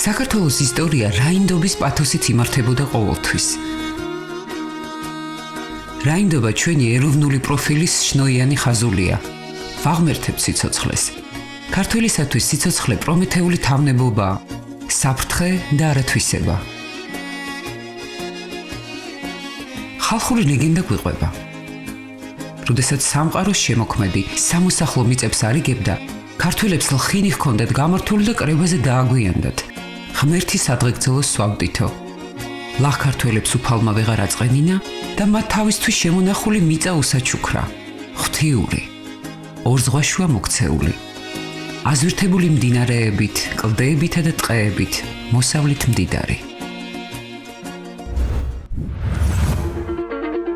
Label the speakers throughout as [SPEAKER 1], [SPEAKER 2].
[SPEAKER 1] საქართველოს ისტორია რაინდობის პათოსით იმართებოდა ყოველთვის. რაინდობა ჩვენი ეროვნული პროფილის შნოიანი ხაზულია. ვაღმერთებთ სიცოცხლეს. ქართველისათვის სიცოცხლე პრომეთეული თავნებობაა, საფრთხე და არათვისება. ხალხური ლეგენდა გვიყვება. როდესაც სამყაროს შემოქმედი სამოსახლო მიწებს არიგებდა, ქართველებს ლხინი ჰქონდათ გამართული და კრებაზე დააგვიანდათ. ღმერთი სადღეგრძელოს სვავდითო. ლახ ქართველებს უფალმა ვეღარ აწყენინა და მათ თავისთვის შემონახული მიწა უსაჩუქრა, ღვთიური, ორზღვაშუა მოქცეული, აზვირთებული მდინარეებით, კლდეებითა და ტყეებით, მოსავლით მდიდარი.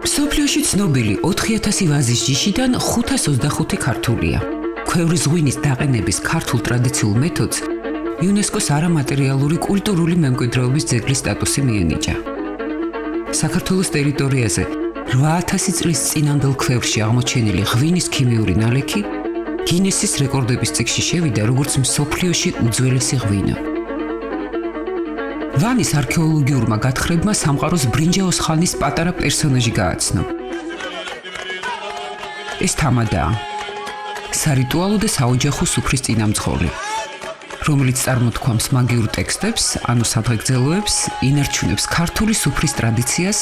[SPEAKER 1] მსოფლიოში ცნობილი 4000 ვაზის ჯიშიდან 525 ქართულია. ქვევრის ღვინის დაყენების ქართულ ტრადიციულ მეთოდს იუნესკოს არამატერიალური კულტურული მემკვიდრეობის ძეგლის სტატუსი მიენიჭა. საქართველოს ტერიტორიაზე 8000 წლის წინანდელ ქვევრში აღმოჩენილი ღვინის ქიმიური ნალექი გინესის რეკორდების წიგნში შევიდა როგორც მსოფლიოში უძველესი ღვინო. ვანის არქეოლოგიურმა გათხრებმა სამყაროს ბრინჯაოს ხანის პატარა პერსონაჟი გააცნო. ეს თამადაა სარიტუალო და საოჯახო სუფრის წინამძღოლი, რომელიც წარმოთქვამს მაგიურ ტექსტებს, ანუ სადღეგრძელოებს, ინარჩუნებს ქართული სუფრის ტრადიციას,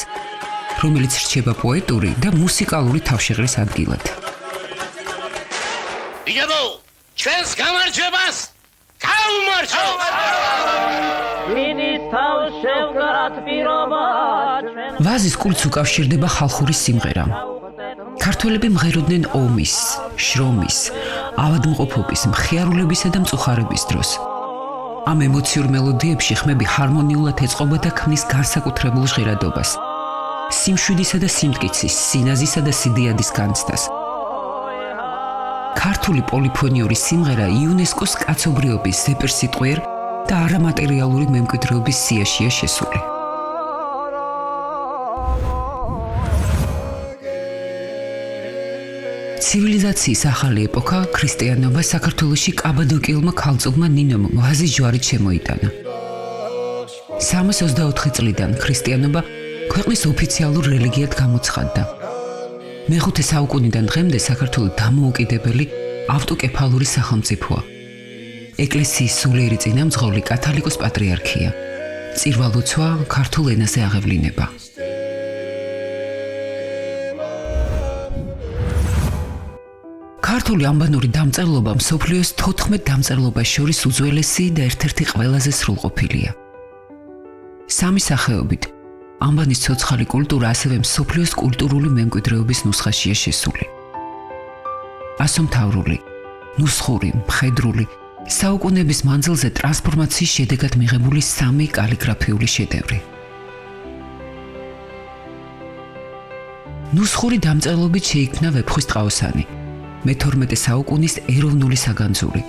[SPEAKER 1] რომელიც რჩება პოეტური და მუსიკალური თავშეღრის ადგილად.
[SPEAKER 2] იგებო, ჩვენს გამარჯვებას გავუმარჯვებთ!
[SPEAKER 1] ვაზის კულტს უკავშირდება ხალხური სიმღერა. ქართველები მღეროდნენ ომის, შრომის, ავადმყოფობის, მხიარულებისა და მწუხარების დროს. ამ ემოციურ მელოდიებში ხმები ჰარმონიულად ეწყობა და ქმნის განსაკუთრებულ ჟღერადობას, სიმშვიდისა და სიმტკიცის, სინაზისა და სიდიადის განცდას. ქართული პოლიფონიური სიმღერა იუნესკოს კაცობრიობის ზეპირსიტყვიერ და არამატერიალური მემკვიდრეობის სიაშია შესული. ცივილიზაციის ახალი ეპოქა, ქრისტიანობა საქართველოში კაბადოკიელმა ქალწულმა ნინომ ვაზის ჯვარით შემოიტანა. 324 წლიდან ქრისტიანობა ქვეყნის ოფიციალურ რელიგიად გამოცხადდა. მეხუთე საუკუნიდან დღემდე საქართველო დამოუკიდებელი ავტოკეფალური სახელმწიფოა. ეკლესიის სულიერი წინამძღოლი კათალიკოს პატრიარქია. წირვა-ლოცვა ქართულ ენაზე აღევლინება. ქართული ამბანური დამწერლობა მსოფლიოს 14 დამწერლობას შორის უძველესი და ერთ-ერთი ყველაზე სრულყოფილია. სამი სახეობით ამბანის ცოცხალი კულტურა ასევე მსოფლიოს კულტურული მემკვიდრეობის ნუსხაშია შესული. ასომთავრული, ნუსხური, მხედრული, საუკუნეების მანძილზე ტრანსფორმაციის შედეგად მიღებული სამი კალიგრაფიული შედევრი. ნუსხური დამწერლობით შეიქმნა ვეფხვის ტყაოსანი, მე-12 საუკუნის ეროვნული საგანძური.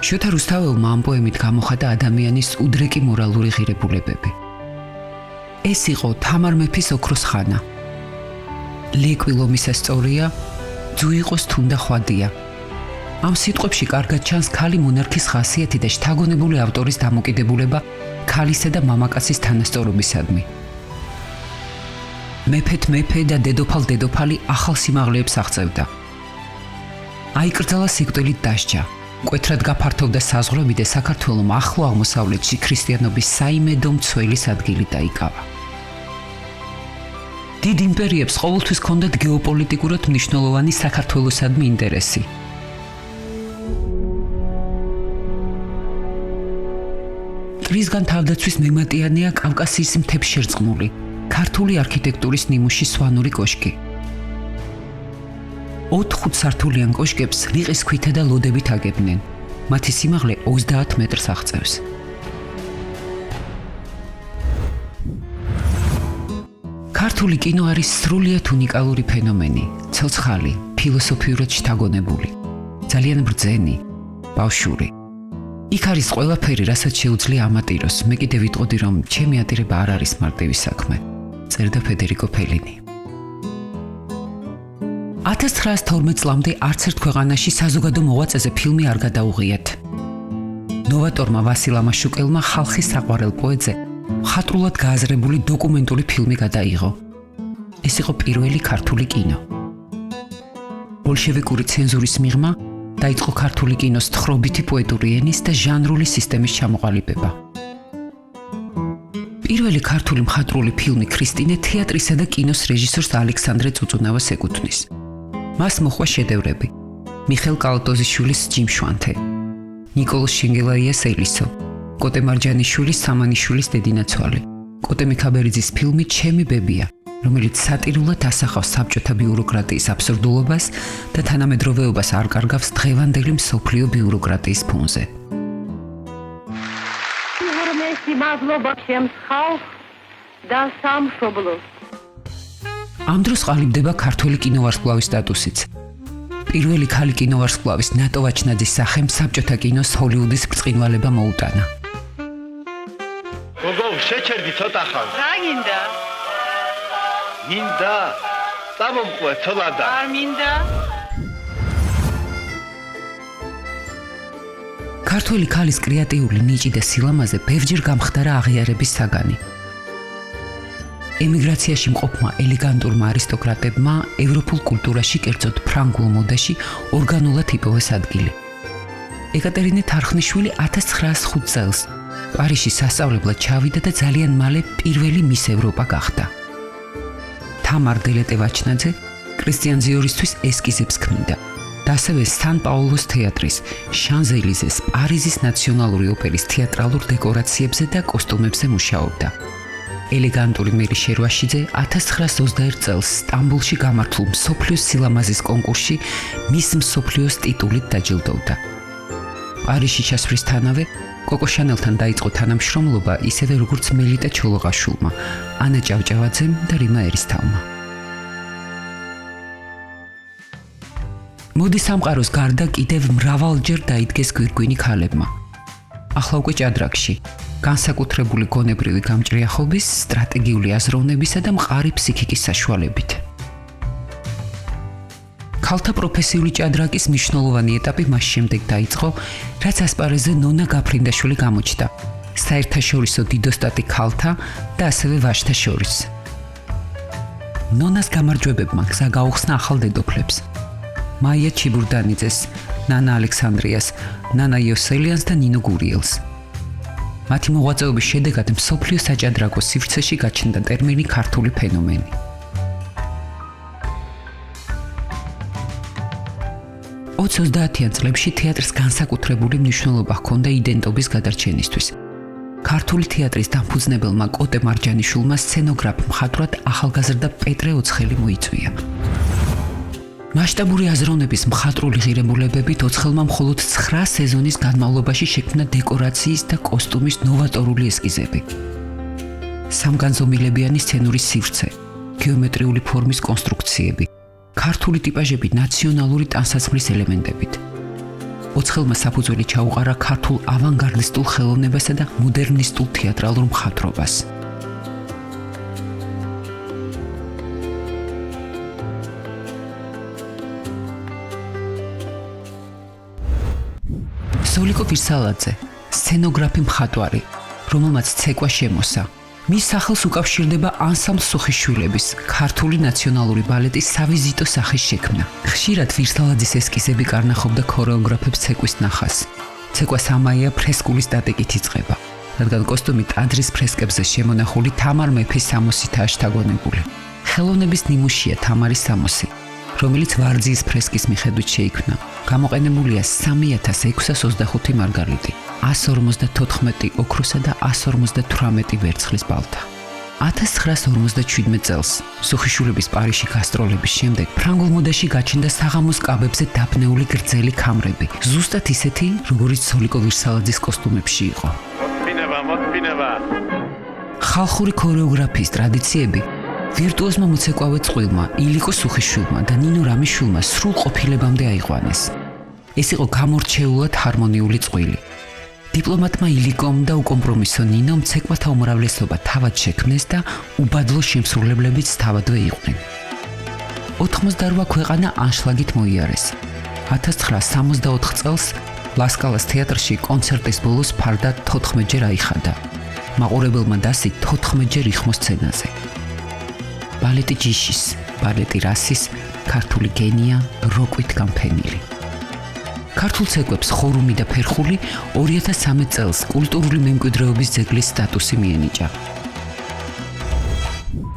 [SPEAKER 1] შოთა რუსთაველმა ამ პოემით გამოხატა ადამიანის უდრეკი მორალური ღირებულებები. ეს იყო თამარ მეფის ოქროს ხანა. ლიკვი ლომისა სწორია, ძუ იყოს თუნდა ხვადია. ამ სიტყვებში კარგად ჩანს ქალი მონარქის ხასიათი და შთაგონებული ავტორის დამოკიდებულება ქალისა და მამაკაცის თანასწორობისადმი. მეფეთ მეფე და დედოფალ დედოფალი ახალ სიმაღლეებს აღწევდა. აიკრძალა სიკვდილით დასჯა. მკვეთრად გაფართოვდა საზღვრები და საქართველომ ახლო აღმოსავლეთში ქრისტიანობის საიმედო მცველის ადგილი დაიკავა. დიდ იმპერიებს ყოველთვის ჰქონდათ გეოპოლიტიკურად მნიშვნელოვანი საქართველოსადმი ინტერესი. მტრისგან თავდაცვის მემატიანეა კავკასიის მთებს შერწყმული ქართული არქიტექტურის ნიმუში სვანური კოშკი. 4 სართულიან კოშკებს რიყის ქვითა და ლოდებით აგებდნენ. მათი სიმაღლე 30 მეტრს აღწევს. ქართული კინო არის სრულიად უნიკალური ფენომენი, ცოცხალი, ფილოსოფიურად შთაგონებული, ძალიან ბრძენი, ბავშვური. იქ არის ყველაფერი, რასაც შეუძლია ამატიროს. მე კიდევ ვიტყოდი, რომ ჩემი ატირება არ არის მარტივი საქმე. წერდა ფედერიკო ფელინი. 1912 წლამდე არც ერთ ქვეყანაში საზოგადო მოღვაწეზე ფილმი არ გადაუღიათ. ნოვატორმა ვასილ ამაშუკელმა ხალხის საყვარელ პოეტზე მხატვრულად გააზრებული დოკუმენტური ფილმი გადაიღო. ეს იყო პირველი ქართული კინო. ბოლშევიკური ცენზურის მიღმა დაიწყო ქართული კინოს თხრობითი პოეტური ენის და ჟანრული სისტემის ჩამოყალიბება. პირველი ქართული მხატვრული ფილმი ქრისტინე თეატრისა და კინოს რეჟისორს ალექსანდრე წუწუნავას ეკუთვნის. მას მოჰყვა შედევრები: მიხეილ კალატოზიშვილის ჯიმშვანთე, ნიკოლოზ შინგელაიას ელისო, კოტე მარჯანიშვილის სამანიშვილის დედინაცვალე, კოტე მიქაბერიძის ფილმი ჩემი ბებია, რომელიც სატირულად ასახავს საბჭოთა ბიუროკრატიის აბსურდულობას და თანამედროვეობას არ კარგავს დღევანდელი მსოფლიო ბიუროკრატიის ფონზე. ამ დროს ყალიბდება ქართველი კინოვარსკვლავის სტატუსიც. პირველი ქალი კინოვარსკვლავის ნატო ვაჩნაძის სახემ საბჭოთა კინოს ჰოლივუდის ბრწყინვალება მოუტანა.
[SPEAKER 3] გოგო, შეჩერდი ცოტა ხან.
[SPEAKER 4] რა გინდა?
[SPEAKER 3] მინდა წამომყვე ცოლადა.
[SPEAKER 4] არ მინდა.
[SPEAKER 1] ქართველი ქალის კრეატიული ნიჭი და სილამაზე ბევრჯერ გამხდარა აღიარების საგანი. ემიგრაციაში მყოფმა ელეგანტურმა არისტოკრატებმა ევროპულ კულტურაში, კერძოდ ფრანგულ მოდაში, ორგანულად იპოვეს ადგილი. ეკატერინე თარხნიშვილი 1905 წელს პარიზში სასწავლებლად ჩავიდა და ძალიან მალე პირველი მის ევროპა გახდა. თამარ დელეტე-ვაჩნაძე კრისტიან ზიორისთვის ესკიზებს ქმნიდა და ასევე სან-პაულოს თეატრის, შანზ-ელიზეს, პარიზის ნაციონალური ოპერის თეატრალურ დეკორაციებზე და კოსტუმებზე მუშაობდა. ელეგანტური მერი შერვაშიძე 1921 წელს სტამბოლში გამართულ მსოფლიოს სილამაზის კონკურსში მის მსოფლიოს ტიტულით დაჯილდოვდა. პარიზში ჩასვლისთანავე კოკო შანელთან დაიწყო თანამშრომლობა ისევე როგორც მელიტა ჩოლოღაშვილმა, ანა ჭავჭავაძემ და რიმა ერისთავმა. მოდი სამყაროს გარდა კიდევ მრავალჯერ დაიდგეს გვირგვინი ქალებმა. ახლა უკვე ჭადრაკში განსაკუთრებული გონებრივი გამჭრიახობის, სტრატეგიული აზროვნებისა და მყარი ფსიქიკის საშუალებით. ქალთა პროფესიული ჭადრაკის მნიშვნელოვანი ეტაპი მას შემდეგ დაიწყო, რაც ასპარეზზე ნონა გაფრინდაშვილი გამოჩნდა, საერთაშორისო დიდოსტატი ქალთა და ასევე ვაჟთა შორის. ნონას გამარჯვებებმა გზა გაუხსნა ახალ დედოფლებს: მაია ჩიბურდანიძეს, ნანა ალექსანდრიას, ნანა იოსელიანს და ნინო გურიელს. მათი მოღვაწეობის შედეგად მსოფლიო საჭადრაკო სივრცეში გაჩნდა ტერმინი ქართული ფენომენი. ოცდაათიან წლებში თეატრს განსაკუთრებული მნიშვნელობა ჰქონდა იდენტობის გადარჩენისთვის. ქართული თეატრის დამფუძნებელმა კოტე მარჯანიშვილმა სცენოგრაფ მხატვრად ახალგაზრდა პეტრე ოცხელი მოიწვია. მასშტაბური აზროვნების მხატვრული ღირებულებებით ოცხელმა მხოლოდ 9 სეზონის განმავლობაში შექმნა დეკორაციის და კოსტუმის ნოვატორული ესკიზები. სამგანზომილებიანი სცენური სივრცე, გეომეტრიული ფორმის კონსტრუქციები, ქართული ტიპაჟები ნაციონალური ტანსაცმლის ელემენტებით. ოცხელმა საფუძველი ჩაუყარა ქართულ ავანგარდისტულ ხელოვნებასა და მოდერნისტულ თეატრალურ მხატვრობას. ზოლიკო ვირსალაძე, სცენოგრაფი მხატვარი, რომელმაც ცეკვა შემოსა. მის სახელს უკავშირდება ანსამბლ სუხიშვილების ქართული ნაციონალური ბალეტის სავიზიტო სახის შექმნა. ხშირად ვირსალაძის ესკიზები კარნახობდა ქორეოგრაფებს ცეკვის ნახას. ცეკვა სამაია ფრესკული სტატიკით იწყება, რადგან კოსტუმი ტაძრის ფრესკებზე შემონახული თამარ მეფის სამოსითაა შთაგონებული. ხელოვნების ნიმუშია თამარის სამოსი, რომელიც ვარძიის ფრესკის მიხედვით შეიქმნა. გამოყენებულია 3625 მარგალიტი, 154 ოქროსა და 158 ვერცხლის ბალთა. 1957 წელს სუხიშვილების პარიზში გასტროლების შემდეგ ფრანგულ მოდაში გაჩნდა საღამოს კაბებზე დაბნეული გრძელი ქამრები, ზუსტად ისეთი, როგორიც ზოლიკო ვირსალაძის კოსტუმებში იყო.
[SPEAKER 3] მოთმინება.
[SPEAKER 1] ხალხური ქორეოგრაფიის ტრადიციები ვირტუოზმა მოცეკვავე წყვილმა, ილიკო სუხიშვილმა და ნინო რამიშვილმა სრულ ყოფილებამდე აიყვანეს. ეს იყო გამორჩეულად ჰარმონიული წყვილი. დიპლომატმა ილიკომ და უკომპრომისო ნინომ ცეკვათა უმრავლესობა თავად შექმნეს და უბადლო შემსრულებლებიც თავადვე იყვნენ. 88 ქვეყანა ანშლაგით მოიარეს. 1964 წელს ლასკალას თეატრში კონცერტის ბოლოს ფარდა 14-ჯერ აიხადა. მაყურებელმა დასი 14-ჯერ იხმო სცენაზე. ბალეტი ჯიშის, ბალეტი რასის, ქართული გენია, როკვით გამფენილი. ქართულ ცეკვებს ხორუმი და ფერხული 2013 წელს კულტურული მემკვიდრეობის ძეგლის სტატუსი მიენიჭა.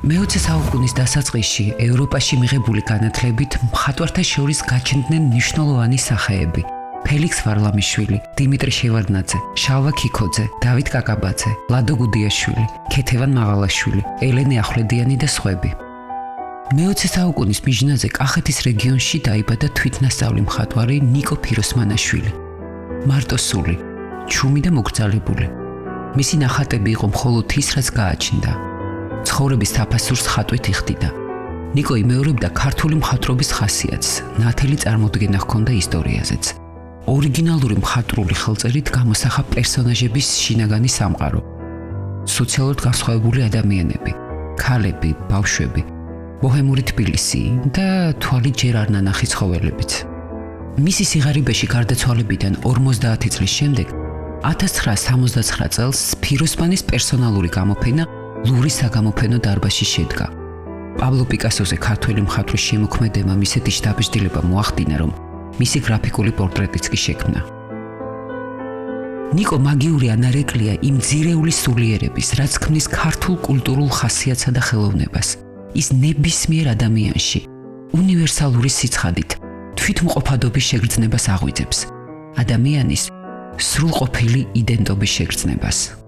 [SPEAKER 1] მე-20 საუკუნის დასაწყისში ევროპაში მიღებული განათლებით მხატვართა შორის გაჩნდნენ მნიშვნელოვანი სახეები: ფელიქს ვარლამიშვილი, დიმიტრი შევარდნაძე, შალვა ქიქოძე, დავით კაკაბაძე, ლადო გუდიაშვილი, ქეთევან მაღალაშვილი, ელენე ახვლედიანი და სხვები. მე-20 საუკუნის მიჯნაზე კახეთის რეგიონში დაიბადა თვითნასწავლი მხატვარი ნიკო ფიროსმანაშვილი. მარტოსული, ჩუმი და მოგრძალებული. მისი ნახატები იყო მხოლოდ ის, რაც გააჩნდა. ცხოვრების თაფასურს ხატვით იხდიდა. ნიკო იმეორებდა ქართული მხატვრობის ხასიათს, ნათელი წარმოდგენა ჰქონდა ისტორიაზეც. ორიგინალური მხატვრული ხელწერით გამოსახა პერსონაჟების შინაგანი სამყარო. სოციალურად განსხვავებული ადამიანები, ქალები, ბავშვები, ბოჰემური თბილისი და თვალი ჯერ არ ნანახი ცხოველებიც. მისი სიღარიბეში გარდაცვალებიდან 50 წლის შემდეგ 1969 წელს ფიროსმანის პერსონალური გამოფენა ლურის საგამოფენო დარბაზში შედგა. პაბლო პიკასოზე ქართველი მხატვრის შემოქმედებმა მისეთი შთაბეჭდილება მოახდინა, რომ მისი გრაფიკული პორტრეტიც კი შექმნა. ნიკო მაგიური ანარეკლია იმ ძირეული სულიერების, რაც ქმნის ქართულ კულტურულ ხასიათსა და ხელოვნებას. ის ნებისმიერ ადამიანში უნივერსალური სიცხადით თვითმყოფადობის შეგრძნებას აღვიძებს, ადამიანის სრულყოფილი იდენტობის შეგრძნებას.